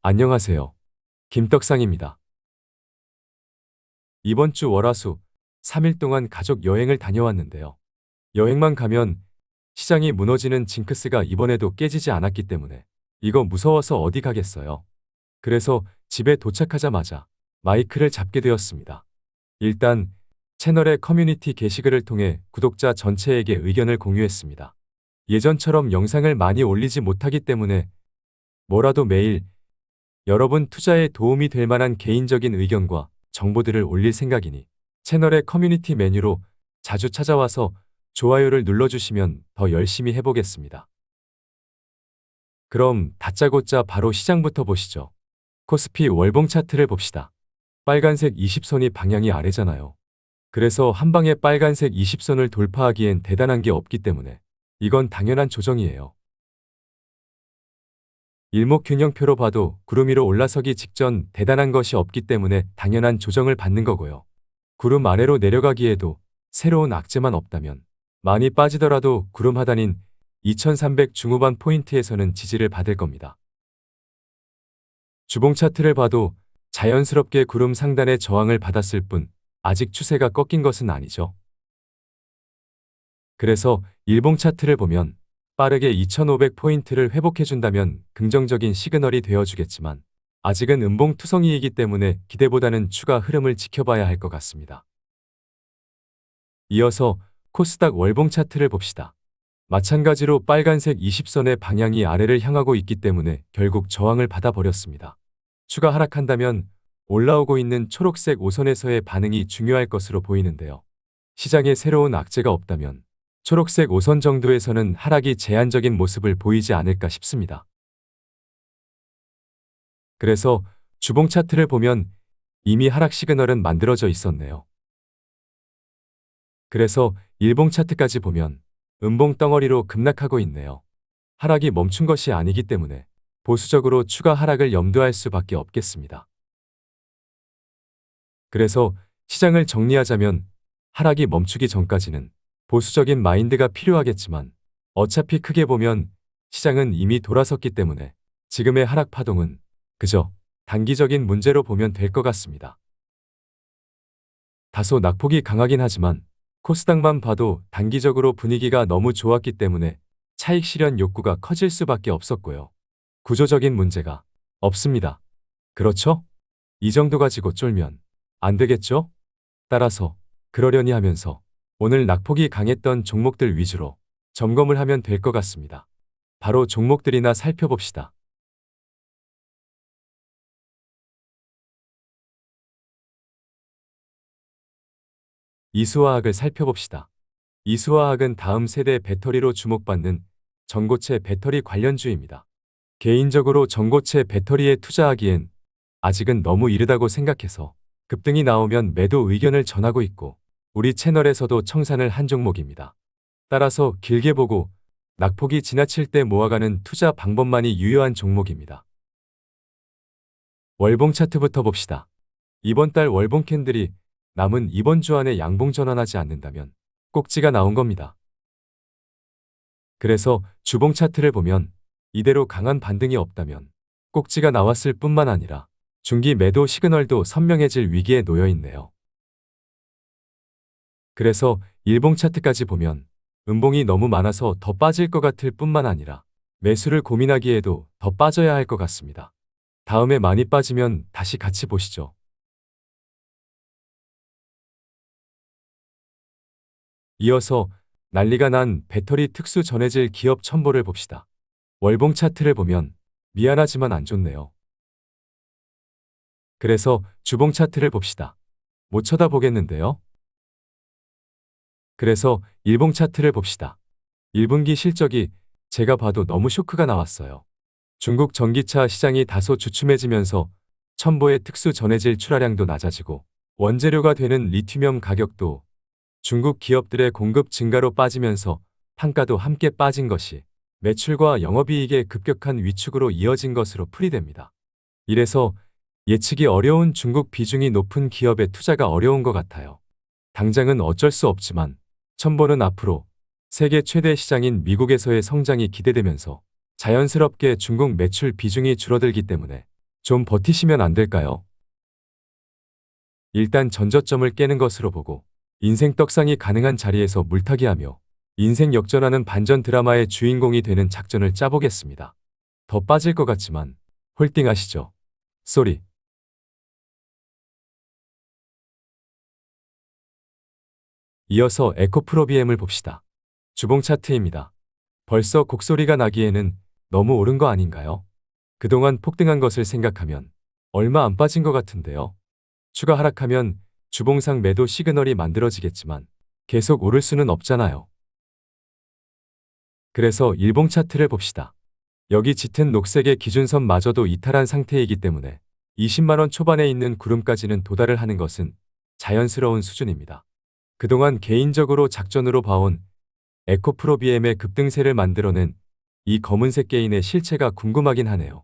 안녕하세요. 김떡상입니다. 이번 주 월화수 3일 동안 가족 여행을 다녀왔는데요. 여행만 가면 시장이 무너지는 징크스가 이번에도 깨지지 않았기 때문에 이거 무서워서 어디 가겠어요. 그래서 집에 도착하자마자 마이크를 잡게 되었습니다. 일단 채널의 커뮤니티 게시글을 통해 구독자 전체에게 의견을 공유했습니다. 예전처럼 영상을 많이 올리지 못하기 때문에 뭐라도 매일 여러분 투자에 도움이 될 만한 개인적인 의견과 정보들을 올릴 생각이니 채널의 커뮤니티 메뉴로 자주 찾아와서 좋아요를 눌러주시면 더 열심히 해보겠습니다. 그럼 다짜고짜 바로 시장부터 보시죠. 코스피 월봉 차트를 봅시다. 빨간색 20선이 방향이 아래잖아요. 그래서 한 방에 빨간색 20선을 돌파하기엔 대단한 게 없기 때문에 이건 당연한 조정이에요. 일목균형표로 봐도 구름 위로 올라서기 직전 대단한 것이 없기 때문에 당연한 조정을 받는 거고요. 구름 아래로 내려가기에도 새로운 악재만 없다면 많이 빠지더라도 구름 하단인 2300 중후반 포인트에서는 지지를 받을 겁니다. 주봉 차트를 봐도 자연스럽게 구름 상단의 저항을 받았을 뿐 아직 추세가 꺾인 것은 아니죠. 그래서 일봉 차트를 보면 빠르게 2500포인트를 회복해준다면 긍정적인 시그널이 되어주겠지만 아직은 음봉투성이이기 때문에 기대보다는 추가 흐름을 지켜봐야 할 것 같습니다. 이어서 코스닥 월봉 차트를 봅시다. 마찬가지로 빨간색 20선의 방향이 아래를 향하고 있기 때문에 결국 저항을 받아버렸습니다. 추가 하락한다면 올라오고 있는 초록색 5선에서의 반응이 중요할 것으로 보이는데요. 시장에 새로운 악재가 없다면 초록색 5선 정도에서는 하락이 제한적인 모습을 보이지 않을까 싶습니다. 그래서 주봉 차트를 보면 이미 하락 시그널은 만들어져 있었네요. 그래서 일봉 차트까지 보면 음봉 덩어리로 급락하고 있네요. 하락이 멈춘 것이 아니기 때문에 보수적으로 추가 하락을 염두할 수밖에 없겠습니다. 그래서 시장을 정리하자면 하락이 멈추기 전까지는 보수적인 마인드가 필요하겠지만 어차피 크게 보면 시장은 이미 돌아섰기 때문에 지금의 하락 파동은 그저 단기적인 문제로 보면 될 것 같습니다. 다소 낙폭이 강하긴 하지만 코스닥만 봐도 단기적으로 분위기가 너무 좋았기 때문에 차익 실현 욕구가 커질 수밖에 없었고요. 구조적인 문제가 없습니다. 그렇죠? 이 정도 가지고 쫄면 안 되겠죠? 따라서 그러려니 하면서 오늘 낙폭이 강했던 종목들 위주로 점검을 하면 될 것 같습니다. 바로 종목들이나 살펴봅시다. 이수화학을 살펴봅시다. 이수화학은 다음 세대 배터리로 주목받는 전고체 배터리 관련주입니다. 개인적으로 전고체 배터리에 투자하기엔 아직은 너무 이르다고 생각해서 급등이 나오면 매도 의견을 전하고 있고 우리 채널에서도 청산을 한 종목입니다. 따라서 길게 보고 낙폭이 지나칠 때 모아가는 투자 방법만이 유효한 종목입니다. 월봉 차트부터 봅시다. 이번 달 월봉 캔들이 남은 이번 주 안에 양봉 전환하지 않는다면 꼭지가 나온 겁니다. 그래서 주봉 차트를 보면 이대로 강한 반등이 없다면 꼭지가 나왔을 뿐만 아니라 중기 매도 시그널도 선명해질 위기에 놓여 있네요. 그래서 일봉 차트까지 보면 음봉이 너무 많아서 더 빠질 것 같을 뿐만 아니라 매수를 고민하기에도 더 빠져야 할 것 같습니다. 다음에 많이 빠지면 다시 같이 보시죠. 이어서 난리가 난 배터리 특수 전해질 기업 첨보를 봅시다. 월봉 차트를 보면 미안하지만 안 좋네요. 그래서 주봉 차트를 봅시다. 못 쳐다보겠는데요. 그래서 일봉 차트를 봅시다. 1분기 실적이 제가 봐도 너무 쇼크가 나왔어요. 중국 전기차 시장이 다소 주춤해지면서 첨보의 특수 전해질 출하량도 낮아지고 원재료가 되는 리튬이온 가격도 중국 기업들의 공급 증가로 빠지면서 판가도 함께 빠진 것이 매출과 영업이익의 급격한 위축으로 이어진 것으로 풀이됩니다. 이래서 예측이 어려운 중국 비중이 높은 기업의 투자가 어려운 것 같아요. 당장은 어쩔 수 없지만 첨보는 앞으로 세계 최대 시장인 미국에서의 성장이 기대되면서 자연스럽게 중국 매출 비중이 줄어들기 때문에 좀 버티시면 안 될까요? 일단 전저점을 깨는 것으로 보고 인생 떡상이 가능한 자리에서 물타기하며 인생 역전하는 반전 드라마의 주인공이 되는 작전을 짜보겠습니다. 더 빠질 것 같지만 홀딩하시죠. 쏘리. 이어서 에코프로비엠을 봅시다. 주봉 차트입니다. 벌써 곡소리가 나기에는 너무 오른 거 아닌가요? 그동안 폭등한 것을 생각하면 얼마 안 빠진 것 같은데요. 추가 하락하면 주봉상 매도 시그널이 만들어지겠지만 계속 오를 수는 없잖아요. 그래서 일봉 차트를 봅시다. 여기 짙은 녹색의 기준선마저도 이탈한 상태이기 때문에 20만 원 초반에 있는 구름까지는 도달을 하는 것은 자연스러운 수준입니다. 그동안 개인적으로 작전으로 봐온 에코프로비엠의 급등세를 만들어낸 이 검은색 게인의 실체가 궁금하긴 하네요.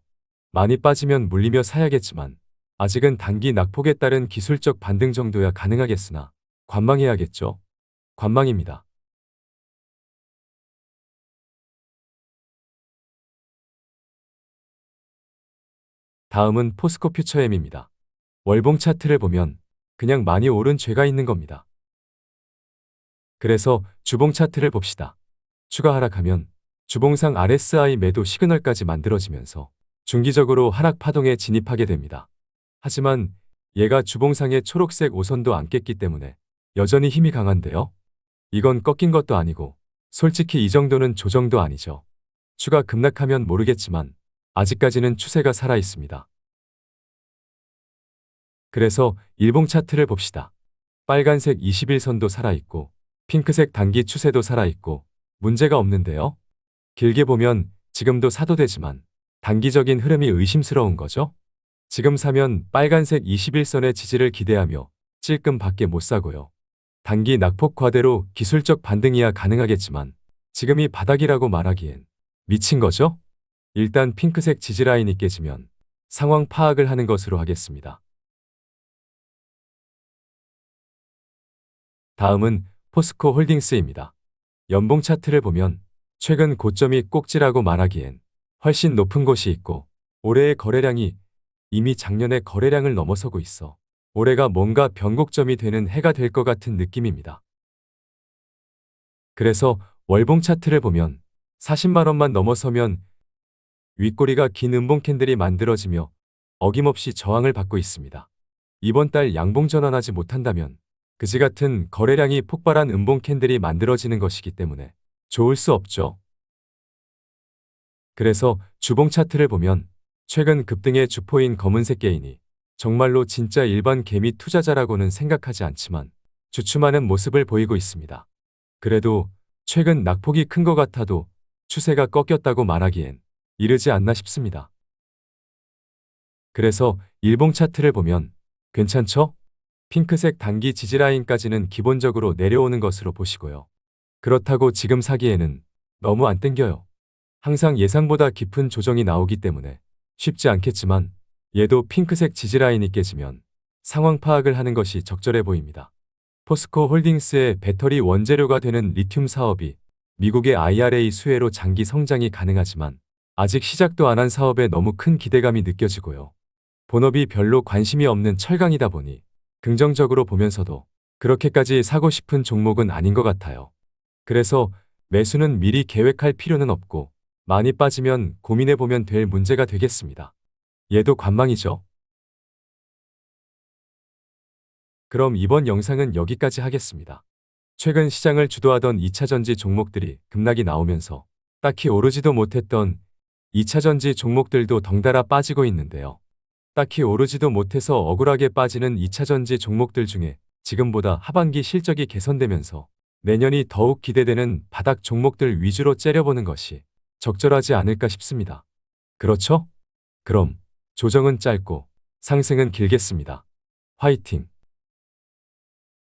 많이 빠지면 물리며 사야겠지만 아직은 단기 낙폭에 따른 기술적 반등 정도야 가능하겠으나 관망해야겠죠. 관망입니다. 다음은 포스코 퓨처엠입니다. 월봉 차트를 보면 그냥 많이 오른 죄가 있는 겁니다. 그래서 주봉 차트를 봅시다. 추가 하락하면 주봉상 RSI 매도 시그널까지 만들어지면서 중기적으로 하락 파동에 진입하게 됩니다. 하지만 얘가 주봉상의 초록색 오선도 안 깼기 때문에 여전히 힘이 강한데요. 이건 꺾인 것도 아니고 솔직히 이 정도는 조정도 아니죠. 추가 급락하면 모르겠지만 아직까지는 추세가 살아 있습니다. 그래서 일봉 차트를 봅시다. 빨간색 21선도 살아있고 핑크색 단기 추세도 살아있고 문제가 없는데요. 길게 보면 지금도 사도 되지만 단기적인 흐름이 의심스러운 거죠. 지금 사면 빨간색 21선의 지지를 기대하며 찔끔 밖에 못 사고요. 단기 낙폭 과대로 기술적 반등이야 가능하겠지만 지금이 바닥이라고 말하기엔 미친 거죠? 일단 핑크색 지지라인이 깨지면 상황 파악을 하는 것으로 하겠습니다. 다음은 포스코 홀딩스입니다. 연봉 차트를 보면 최근 고점이 꼭지라고 말하기엔 훨씬 높은 곳이 있고 올해의 거래량이 이미 작년의 거래량을 넘어서고 있어 올해가 뭔가 변곡점이 되는 해가 될 것 같은 느낌입니다. 그래서 월봉 차트를 보면 40만 원만 넘어서면 윗꼬리가 긴 음봉 캔들이 만들어지며 어김없이 저항을 받고 있습니다. 이번 달 양봉 전환하지 못한다면 그지 같은 거래량이 폭발한 음봉 캔들이 만들어지는 것이기 때문에 좋을 수 없죠. 그래서 주봉 차트를 보면 최근 급등의 주포인 검은색 게인이 정말로 진짜 일반 개미 투자자라고는 생각하지 않지만 주춤하는 모습을 보이고 있습니다. 그래도 최근 낙폭이 큰 것 같아도 추세가 꺾였다고 말하기엔 이르지 않나 싶습니다. 그래서 일봉 차트를 보면 괜찮죠? 핑크색 단기 지지라인까지는 기본적으로 내려오는 것으로 보시고요. 그렇다고 지금 사기에는 너무 안 땡겨요. 항상 예상보다 깊은 조정이 나오기 때문에 쉽지 않겠지만 얘도 핑크색 지지라인이 깨지면 상황 파악을 하는 것이 적절해 보입니다. 포스코 홀딩스의 배터리 원재료가 되는 리튬 사업이 미국의 IRA 수혜로 장기 성장이 가능하지만 아직 시작도 안 한 사업에 너무 큰 기대감이 느껴지고요. 본업이 별로 관심이 없는 철강이다 보니 긍정적으로 보면서도 그렇게까지 사고 싶은 종목은 아닌 것 같아요. 그래서 매수는 미리 계획할 필요는 없고 많이 빠지면 고민해보면 될 문제가 되겠습니다. 얘도 관망이죠. 그럼 이번 영상은 여기까지 하겠습니다. 최근 시장을 주도하던 2차전지 종목들이 급락이 나오면서 딱히 오르지도 못했던 2차전지 종목들도 덩달아 빠지고 있는데요. 딱히 오르지도 못해서 억울하게 빠지는 2차전지 종목들 중에 지금보다 하반기 실적이 개선되면서 내년이 더욱 기대되는 바닥 종목들 위주로 째려보는 것이 적절하지 않을까 싶습니다. 그렇죠? 그럼 조정은 짧고 상승은 길겠습니다. 화이팅!